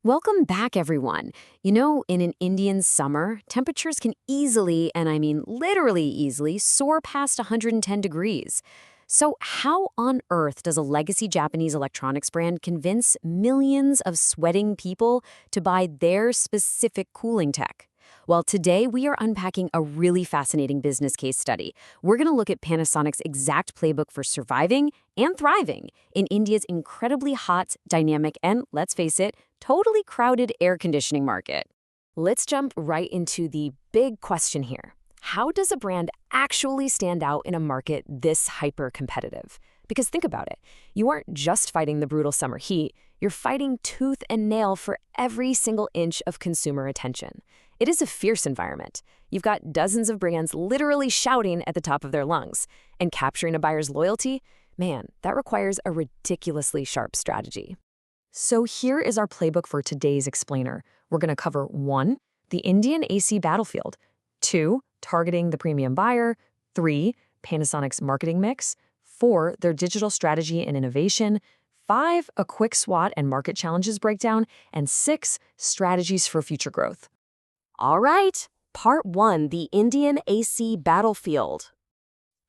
Welcome back, everyone. In an Indian summer, temperatures can easily, and I mean literally easily, soar past 110 degrees. So, how on earth does a legacy Japanese electronics brand convince millions of sweating people to buy their specific cooling tech? Well, today we are unpacking a really fascinating business case study. We're going to look at Panasonic's exact playbook for surviving and thriving in India's incredibly hot, dynamic, and let's face it, totally crowded air conditioning market. Let's jump right into the big question here. How does a brand actually stand out in a market this hyper-competitive? Because think about it. You aren't just fighting the brutal summer heat, you're fighting tooth and nail for every single inch of consumer attention. It is a fierce environment. You've got dozens of brands literally shouting at the top of their lungs. And capturing a buyer's loyalty? Man, that requires a ridiculously sharp strategy. So here is our playbook for today's explainer. We're going to cover 1, the Indian AC battlefield, 2, targeting the premium buyer, 3, Panasonic's marketing mix, 4, their digital strategy and innovation, 5, a quick SWOT and market challenges breakdown, and 6, strategies for future growth. All right, part 1, the Indian AC battlefield.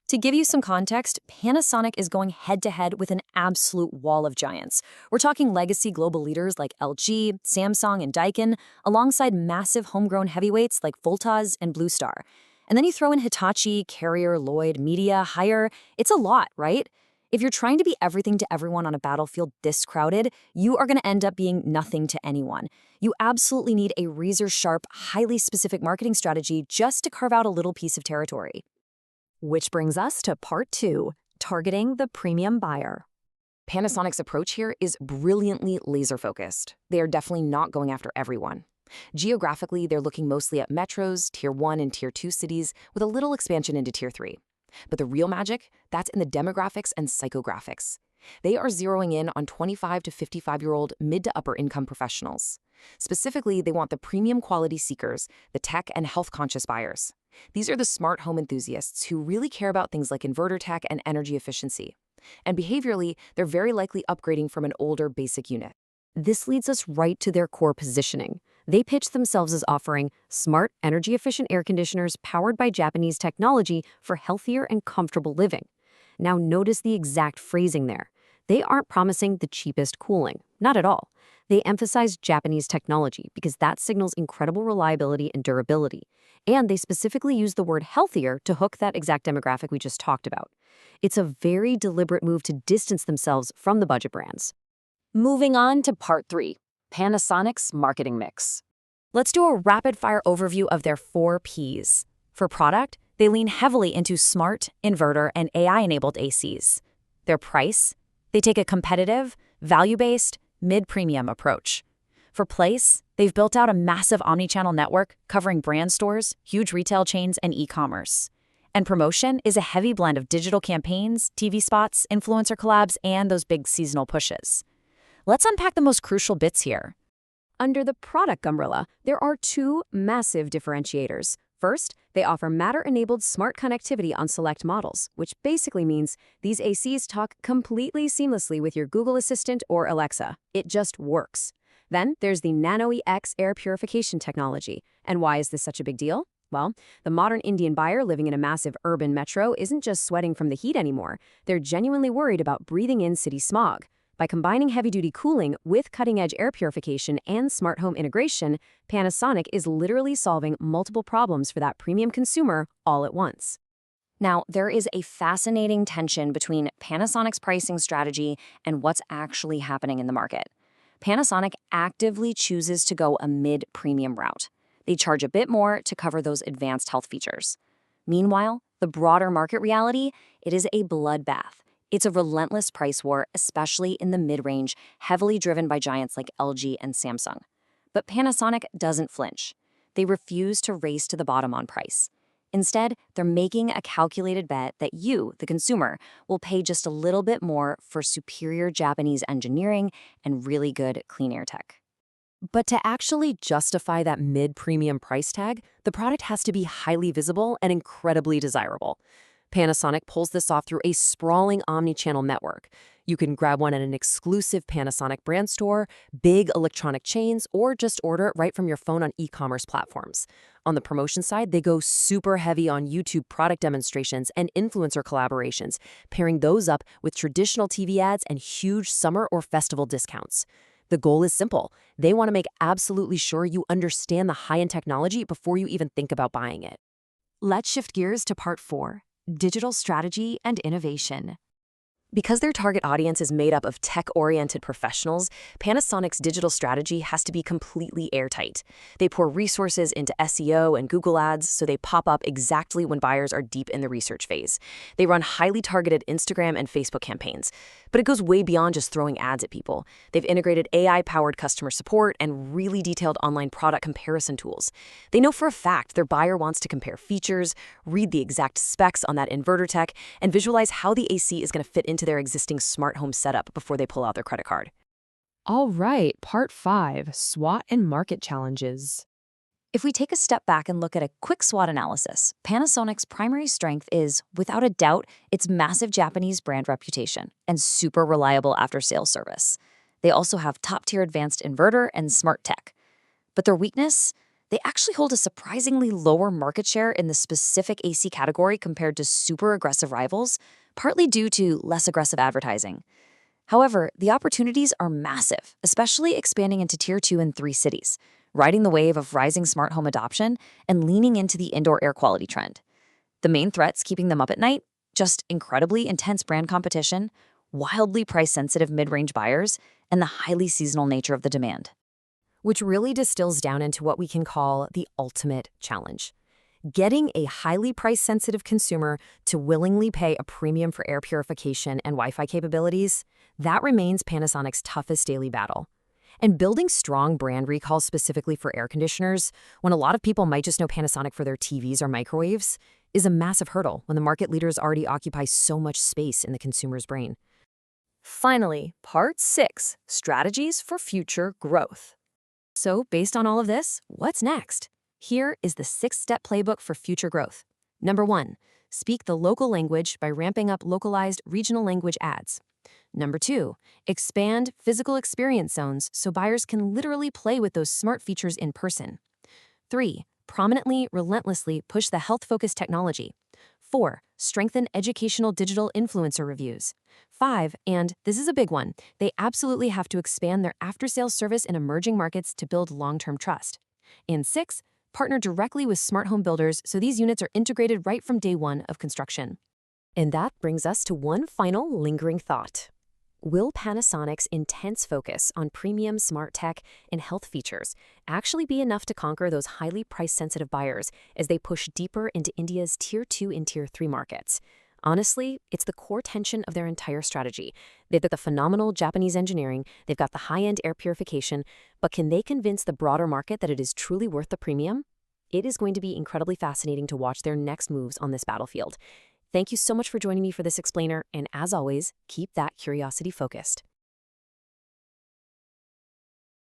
To give you some context, Panasonic is going head-to-head with an absolute wall of giants. We're talking legacy global leaders like LG, Samsung, and Daikin, alongside massive homegrown heavyweights like Voltas and Blue Star. And then you throw in Hitachi, Carrier, Lloyd, Media, Haier. It's a lot, right? If you're trying to be everything to everyone on a battlefield this crowded, you are going to end up being nothing to anyone. You absolutely need a razor-sharp, highly specific marketing strategy just to carve out a little piece of territory. Which brings us to part 2, targeting the premium buyer. Panasonic's approach here is brilliantly laser-focused. They are definitely not going after everyone. Geographically, they're looking mostly at metros, Tier 1 and Tier 2 cities, with a little expansion into Tier 3. But the real magic, that's in the demographics and psychographics. They are zeroing in on 25 to 55-year-old mid to upper income professionals. Specifically, they want the premium quality seekers, the tech and health-conscious buyers. These are the smart home enthusiasts who really care about things like inverter tech and energy efficiency. And behaviorally, they're very likely upgrading from an older basic unit. This leads us right to their core positioning. They pitch themselves as offering smart, energy-efficient air conditioners powered by Japanese technology for healthier and comfortable living. Now notice the exact phrasing there. They aren't promising the cheapest cooling, not at all. They emphasize Japanese technology because that signals incredible reliability and durability. And they specifically use the word healthier to hook that exact demographic we just talked about. It's a very deliberate move to distance themselves from the budget brands. Moving on to part 3, Panasonic's marketing mix. Let's do a rapid-fire overview of their 4 Ps. For product, they lean heavily into smart, inverter, and AI-enabled ACs. Their price, they take a competitive, value-based, mid-premium approach. For place, they've built out a massive omnichannel network covering brand stores, huge retail chains, and e-commerce. And promotion is a heavy blend of digital campaigns, TV spots, influencer collabs, and those big seasonal pushes. Let's unpack the most crucial bits here. Under the product umbrella, there are 2 massive differentiators. First, they offer Matter-enabled smart connectivity on select models, which basically means these ACs talk completely seamlessly with your Google Assistant or Alexa. It just works. Then there's the Nano-EX air purification technology. And why is this such a big deal? Well, the modern Indian buyer living in a massive urban metro isn't just sweating from the heat anymore. They're genuinely worried about breathing in city smog. By combining heavy-duty cooling with cutting-edge air purification and smart home integration, Panasonic is literally solving multiple problems for that premium consumer all at once. Now, there is a fascinating tension between Panasonic's pricing strategy and what's actually happening in the market. Panasonic actively chooses to go a mid-premium route. They charge a bit more to cover those advanced health features. Meanwhile, the broader market reality, it is a bloodbath. It's a relentless price war, especially in the mid-range, heavily driven by giants like LG and Samsung. But Panasonic doesn't flinch. They refuse to race to the bottom on price. Instead, they're making a calculated bet that you, the consumer, will pay just a little bit more for superior Japanese engineering and really good clean air tech. But to actually justify that mid-premium price tag, the product has to be highly visible and incredibly desirable. Panasonic pulls this off through a sprawling omni-channel network. You can grab one at an exclusive Panasonic brand store, big electronic chains, or just order it right from your phone on e-commerce platforms. On the promotion side, they go super heavy on YouTube product demonstrations and influencer collaborations, pairing those up with traditional TV ads and huge summer or festival discounts. The goal is simple. They want to make absolutely sure you understand the high-end technology before you even think about buying it. Let's shift gears to part 4, digital strategy and innovation. Because their target audience is made up of tech-oriented professionals, Panasonic's digital strategy has to be completely airtight. They pour resources into SEO and Google Ads so they pop up exactly when buyers are deep in the research phase. They run highly targeted Instagram and Facebook campaigns. But it goes way beyond just throwing ads at people. They've integrated AI-powered customer support and really detailed online product comparison tools. They know for a fact their buyer wants to compare features, read the exact specs on that inverter tech, and visualize how the AC is going to fit into their existing smart home setup before they pull out their credit card. All right, part 5, SWOT and market challenges. If we take a step back and look at a quick SWOT analysis, Panasonic's primary strength is, without a doubt, its massive Japanese brand reputation and super reliable after-sales service. They also have top-tier advanced inverter and smart tech. But their weakness? They actually hold a surprisingly lower market share in the specific AC category compared to super aggressive rivals, partly due to less aggressive advertising. However, the opportunities are massive, especially expanding into Tier 2 and 3 cities, riding the wave of rising smart home adoption and leaning into the indoor air quality trend. The main threats keeping them up at night? Just incredibly intense brand competition, wildly price-sensitive mid-range buyers, and the highly seasonal nature of the demand. Which really distills down into what we can call the ultimate challenge. Getting a highly price-sensitive consumer to willingly pay a premium for air purification and Wi-Fi capabilities, that remains Panasonic's toughest daily battle. And building strong brand recall specifically for air conditioners, when a lot of people might just know Panasonic for their TVs or microwaves, is a massive hurdle when the market leaders already occupy so much space in the consumer's brain. Finally, part 6, strategies for future growth. So, based on all of this, what's next? Here is the 6-step playbook for future growth. Number 1, speak the local language by ramping up localized regional language ads. Number 2, expand physical experience zones so buyers can literally play with those smart features in person. 3, prominently, relentlessly push the health-focused technology. 4, strengthen educational digital influencer reviews. 5, and this is a big one, they absolutely have to expand their after-sales service in emerging markets to build long-term trust. And 6, partner directly with smart home builders so these units are integrated right from day one of construction. And that brings us to one final lingering thought. Will Panasonic's intense focus on premium smart tech and health features actually be enough to conquer those highly price-sensitive buyers as they push deeper into India's Tier 2 and Tier 3 markets? Honestly, it's the core tension of their entire strategy. They've got the phenomenal Japanese engineering, they've got the high-end air purification, but can they convince the broader market that it is truly worth the premium? It is going to be incredibly fascinating to watch their next moves on this battlefield. Thank you so much for joining me for this explainer, and as always, keep that curiosity focused.